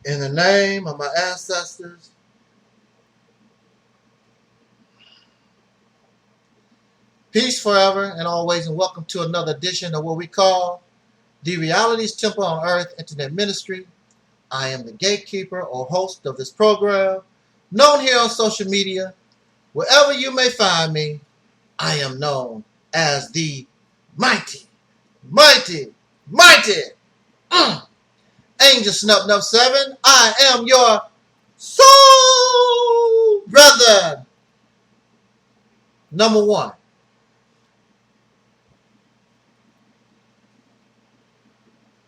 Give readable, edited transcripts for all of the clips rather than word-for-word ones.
In the name of my ancestors, peace forever and always, and welcome to another edition of what we call the Reality's Temple on Earth Internet Ministry. I am the gatekeeper or host of this program, known here on social media. Wherever you may find me, I am known as the mighty Angel Snub Nub 7. I am your soul brother. Number one.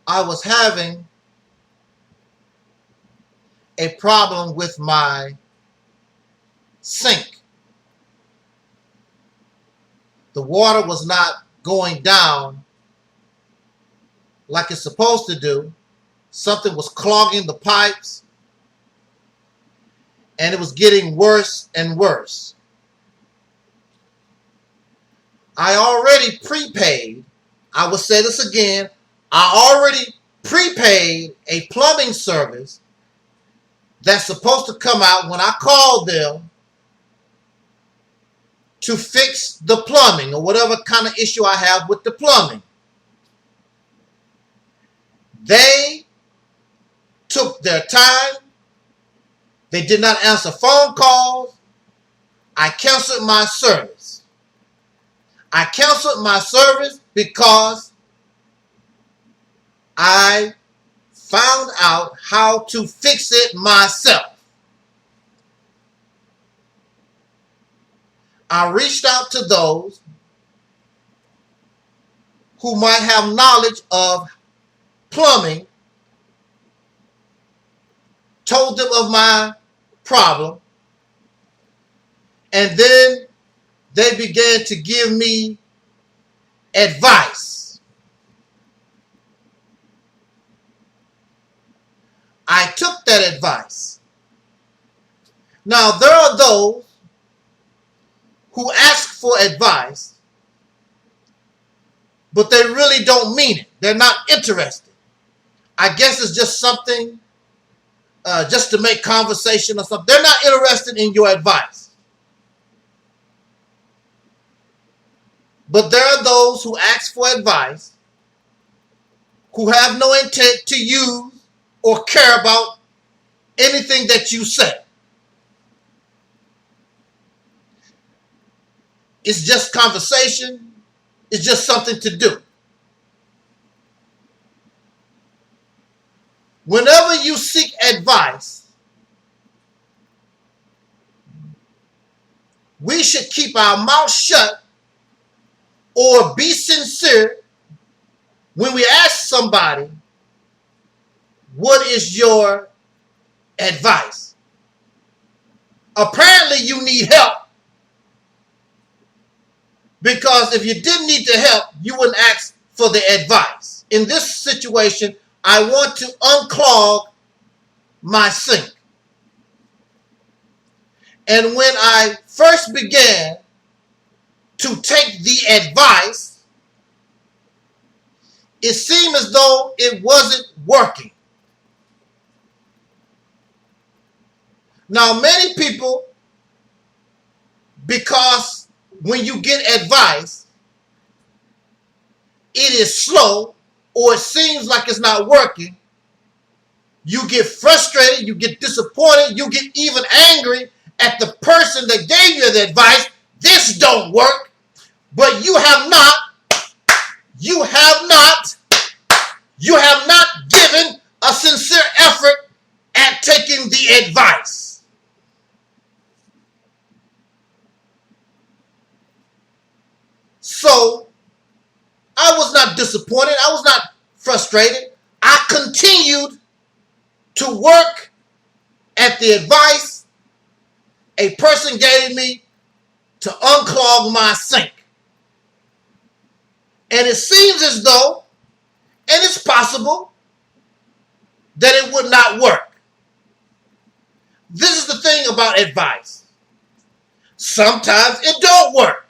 I was having a problem with my sink. The water was not going down like it's supposed to do. Something was clogging the pipes, and it was getting worse and worse. I already prepaid, I will say this again, I already prepaid a plumbing service that's supposed to come out when I called them to fix the plumbing or whatever kind of issue I have with the plumbing. They took their time. They did not answer phone calls. I canceled my service. I canceled my service because I found out how to fix it myself. I reached out to those who might have knowledge of plumbing, told them of my problem, and then they began to give me advice. I took that advice. Now, there are those who ask for advice, but they really don't mean it. They're not interested. I guess it's just something just to make conversation or something. They're not interested in your advice. But there are those who ask for advice who have no intent to use or care about anything that you say. It's just conversation. It's just something to do. Whenever you seek advice, we should keep our mouth shut or be sincere when we ask somebody, what is your advice? Apparently you need help, because if you didn't need the help, you wouldn't ask for the advice. In this situation, I want to unclog my sink. And when I first began to take the advice, it seemed as though it wasn't working. Now, many people, because when you get advice, it is slow, or it seems like it's not working, you get frustrated, you get disappointed, you get even angry at the person that gave you the advice. This don't work, but you have not given a sincere effort at taking the advice. So, I was not disappointed. I was not frustrated. I continued to work at the advice a person gave me to unclog my sink. And it seems as though, and it's possible, that it would not work. This is the thing about advice. Sometimes it don't work.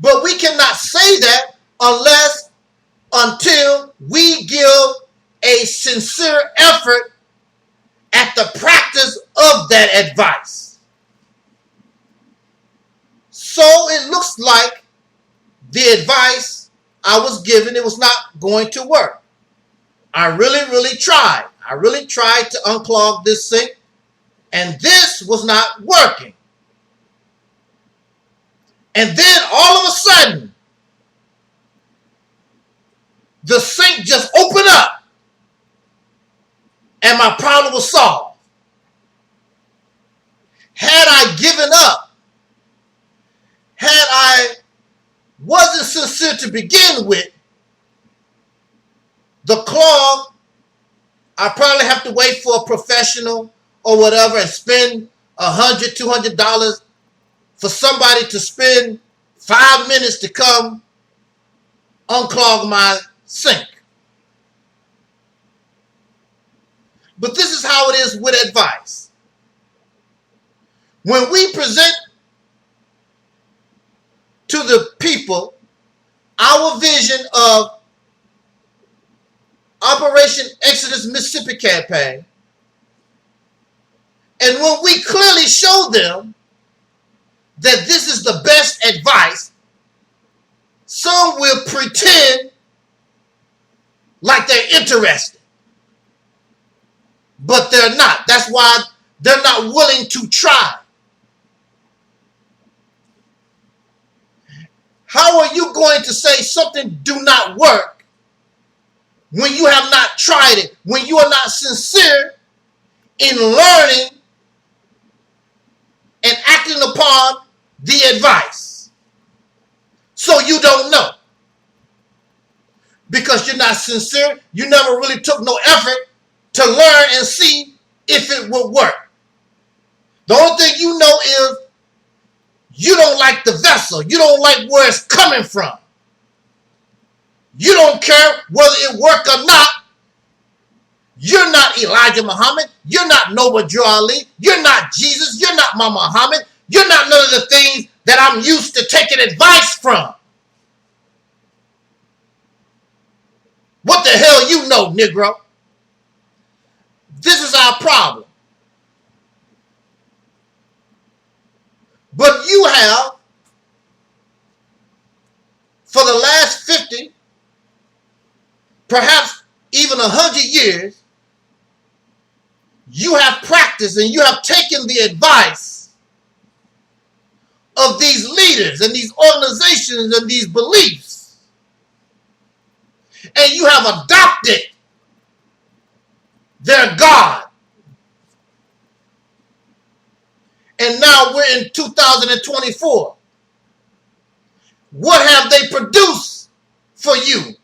But we cannot say that until we give a sincere effort at the practice of that advice. So it looks like the advice I was given, it was not going to work. I really tried. I really tried to unclog this sink, and this was not working. And then all of a sudden, the sink just opened up and my problem was solved. Had I given up, had I wasn't sincere to begin with, the clog, I probably have to wait for a professional or whatever and spend $100, $200 for somebody to spend 5 minutes to come unclog my sink. But this is how it is with advice. When we present to the people our vision of Operation Exodus Mississippi campaign, and when we clearly show them that this is the best advice, some will pretend like they're interested, but they're not. That's why they're not willing to try. How are you going to say something do not work when you have not tried it, when you are not sincere in learning and acting upon the advice? So you don't know. Because you're not sincere, you never really took no effort to learn and see if it would work. The only thing you know is you don't like the vessel. You don't like where it's coming from. You don't care whether it worked or not. You're not Elijah Muhammad. You're not Noble Joe Ali. You're not Jesus. You're not Muhammad. You're not none of the things that I'm used to taking advice from. What the hell you know, Negro? This is our problem. But you have, for the last 50, perhaps even 100 years, you have practiced and you have taken the advice of these leaders and these organizations and these beliefs, and you have adopted their God. And now we're in 2024. What have they produced for you?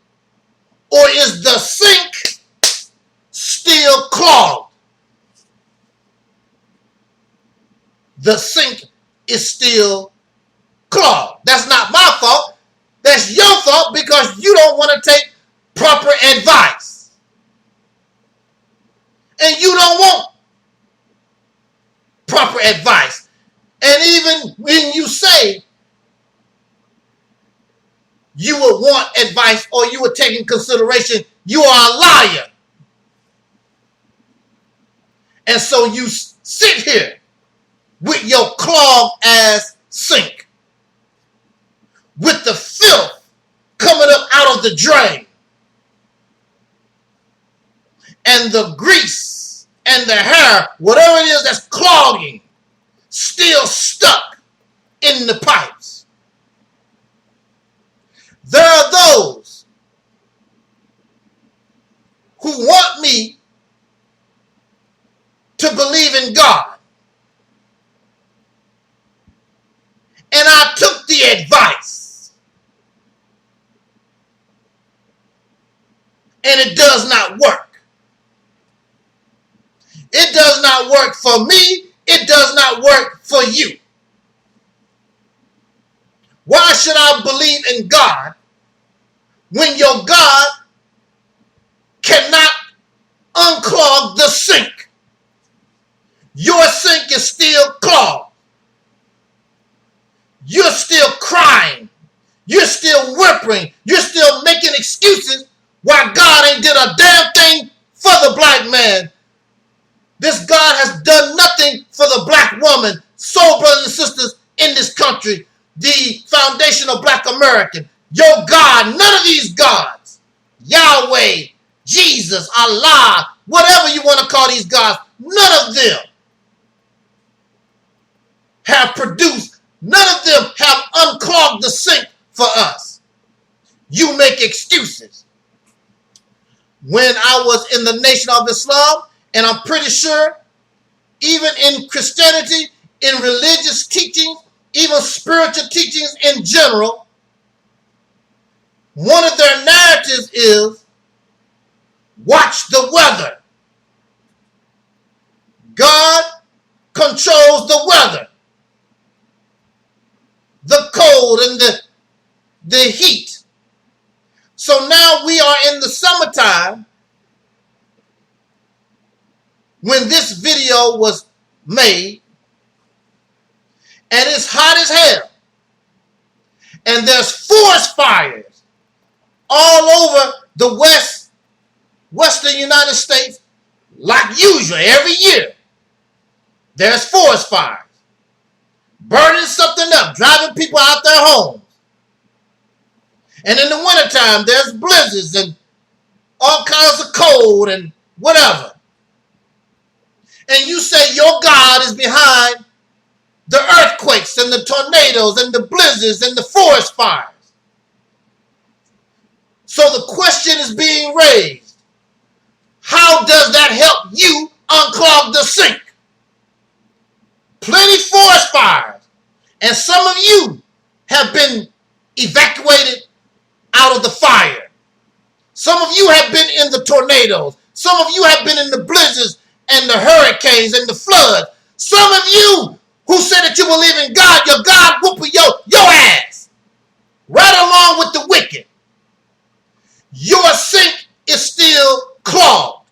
Or is the sink still clogged? The sink is still clogged. That's not my fault. That's your fault because you don't want to take proper advice. And you don't want proper advice. And even when you say you would want advice or you would take in consideration, you are a liar. And so you sit here with your clogged ass sink, with the filth coming up out of the drain, and the grease and the hair, whatever it is that's clogging, still stuck in the pipes. There are those who want me to believe in God. And I took the advice. And it does not work. It does not work for me. It does not work for you. Why should I believe in God when your God cannot unclog the sink? Your sink is still clogged. You're still crying. You're still whimpering. You're still making excuses why God ain't did a damn thing the foundation of Black American. Your God, none of these gods, Yahweh, Jesus, Allah, whatever you want to call these gods, none of them have produced, none of them have unclogged the sink for us. You make excuses. When I was in the Nation of Islam, and I'm pretty sure even in Christianity, in religious teachings, even spiritual teachings in general, one of their narratives is, watch the weather. God controls the weather, the cold and the heat. So now we are in the summertime when this video was made, and it's hot as hell. And there's forest fires all over the western United States, like usual, every year. There's forest fires, burning something up, driving people out their homes. And in the wintertime, there's blizzards and all kinds of cold and whatever. And you say your God is behind the earthquakes and the tornadoes and the blizzards and the forest fires. So the question is being raised. How does that help you unclog the sink? Plenty forest fires. And some of you have been evacuated out of the fire. Some of you have been in the tornadoes. Some of you have been in the blizzards and the hurricanes and the floods. Some of you who said that you believe in God, your God whooping your ass. Right along with the wicked. Your sink is still clogged.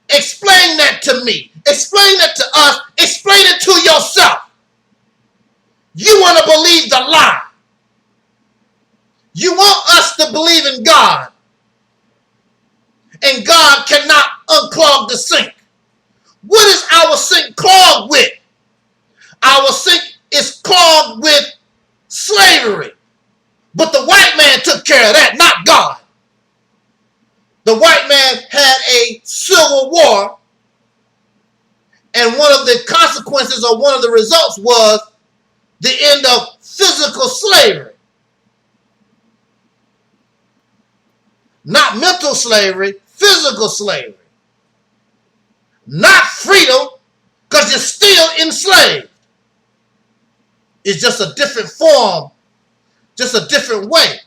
Explain that to me. Explain that to us. Explain it to yourself. You want to believe the lie. You want us to believe in God. And God cannot unclog the sink. What is our sink clogged with? Our sink is clogged with slavery. But the white man took care of that, not God. The white man had a civil war, and one of the consequences or one of the results was the end of physical slavery. Not mental slavery, physical slavery. Not freedom, because you're still enslaved. It's just a different form, just a different way.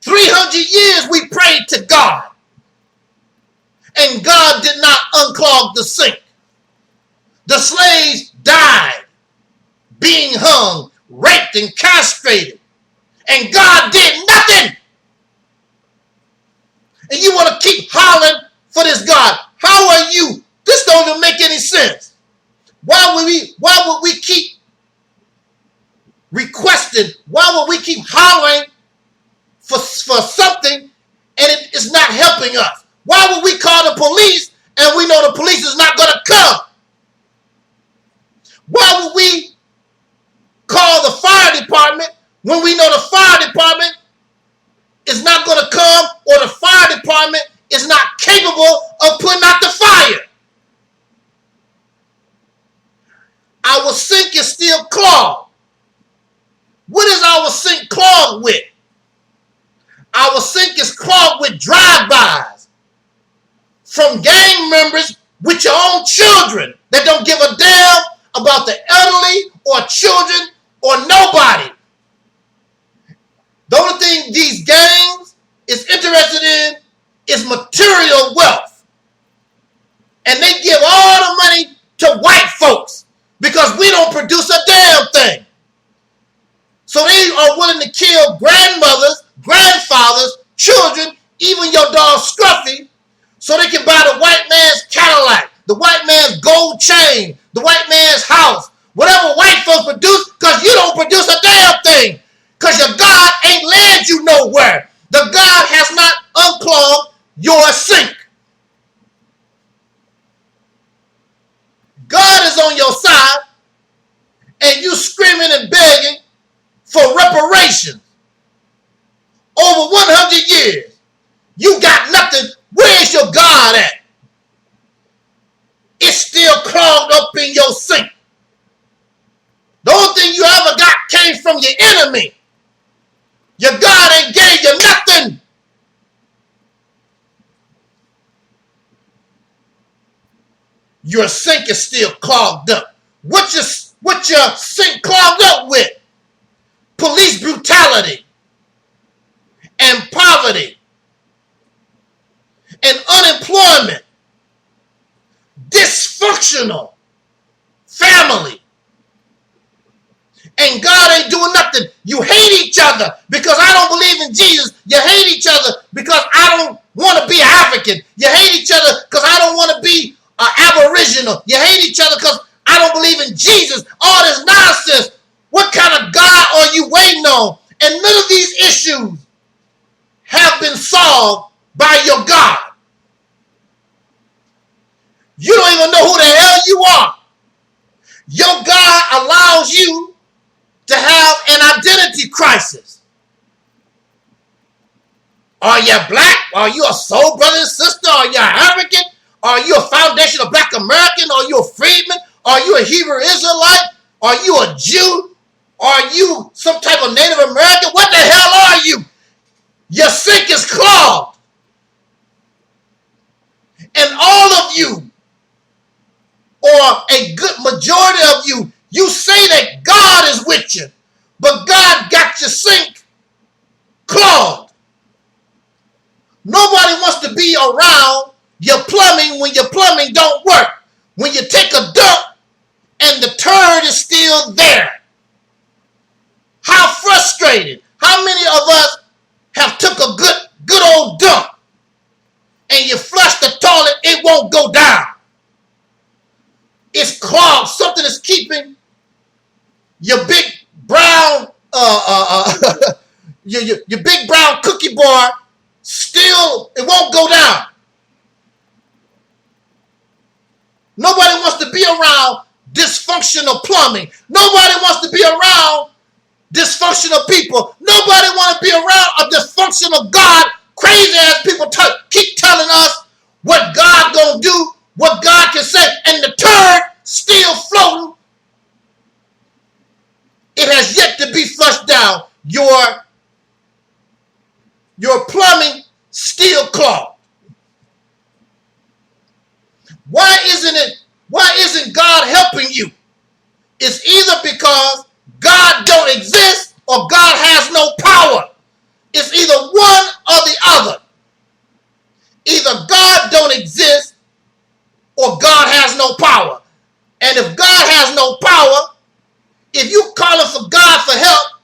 300 years we prayed to God, and God did not unclog the sink. The slaves died, being hung, raped, and castrated, and God did nothing. And you want to keep hollering for this God. How are you? This don't even make any sense. Why would we keep requesting? Why would we keep hollering for something and it is not helping us? Why would we call the police and we know the police is not going to come? Why would we call the fire department when we know the fire department is not going to come, or the fire department is not capable of putting out the fire? Our sink is still clogged. What is our sink clogged with? Our sink is clogged with drive-bys from gang members with your own children that don't give a damn about the elderly or children or nobody. The only thing these gangs is interested in is material wealth. And they give all the money to white folks because we don't produce a damn thing. So they are willing to kill grandmothers, grandfathers, children, even your dog Scruffy, so they can buy the white man's Cadillac, the white man's gold chain, the white man's house, whatever white folks produce, because you don't produce a damn thing. Because your God ain't led you nowhere. The God has not unclogged your sink. God is on your side. it's still clogged up in your sink. The only thing you ever got came from your enemy. Your God ain't gave you nothing. Your sink is still clogged up. What your sink clogged up with? Police brutality and poverty and unemployment, dysfunctional family. And God ain't doing nothing. You hate each other because I don't believe in Jesus. You hate each other because I don't want to be African. You hate each other because I don't want to be Aboriginal. You hate each other because I don't believe in Jesus. All this nonsense. What kind of God are you waiting on? And none of these issues have been solved by your God. You don't even know who the hell you are. Your God allows you to have an identity crisis. Are you black? Are you a soul brother and sister? Are you African? Are you a foundation of black American? Are you a freedman? Are you a Hebrew Israelite? Are you a Jew? Are you some type of Native American? What the hell are you? Your sink is clogged. And all of you, or a good majority of you, you say that God is with you, but God got your sink clogged. Nobody wants to be around your plumbing when your plumbing don't work. When you take a dump and the turd is still there. How frustrated. How many of us have took a good old dump and you flush the toilet, it won't go down. It's clogged. Something is keeping your big brown your big brown cookie bar still, it won't go down. Nobody wants to be around dysfunctional plumbing. Nobody wants to be around dysfunctional people. Nobody wants to be around a dysfunctional God. Crazy ass people keep telling us what God gonna do, what God can say, and the turd still floating. It has yet to be flushed down. Your plumbing still clogged. Why isn't God helping you? It's either because God don't exist or God has no power. It's either one or the other. Either God don't exist or God has no power. And if God has no power, if you calling for God for help,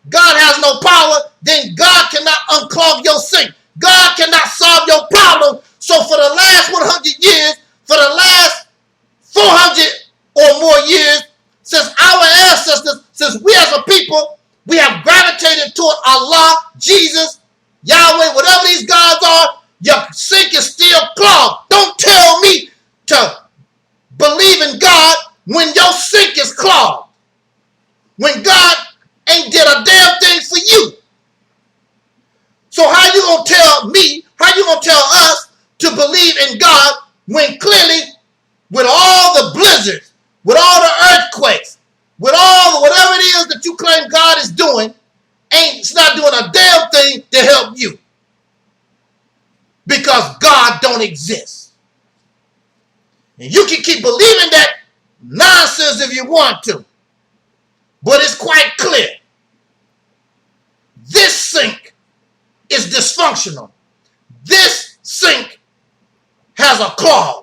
God has no power, then God cannot unclog your sink. God cannot solve your problem. So for the last 100 years, for the last 400 or more years, since our ancestors, since we as a people, we have gravitated toward Allah, Jesus, Yahweh, whatever these gods are, your sink is still clogged. Don't tell me to believe in God when your sink is clogged. When God ain't did a damn thing for you. So how you gonna tell me, how you gonna tell us to believe in God when clearly with all the blizzards, with all the earthquakes, with all the whatever it is that you claim God is doing, it's not doing a damn thing to help you. Because God don't exist. And you can keep believing that nonsense if you want to. But it's quite clear. This sink is dysfunctional. This sink has a clog.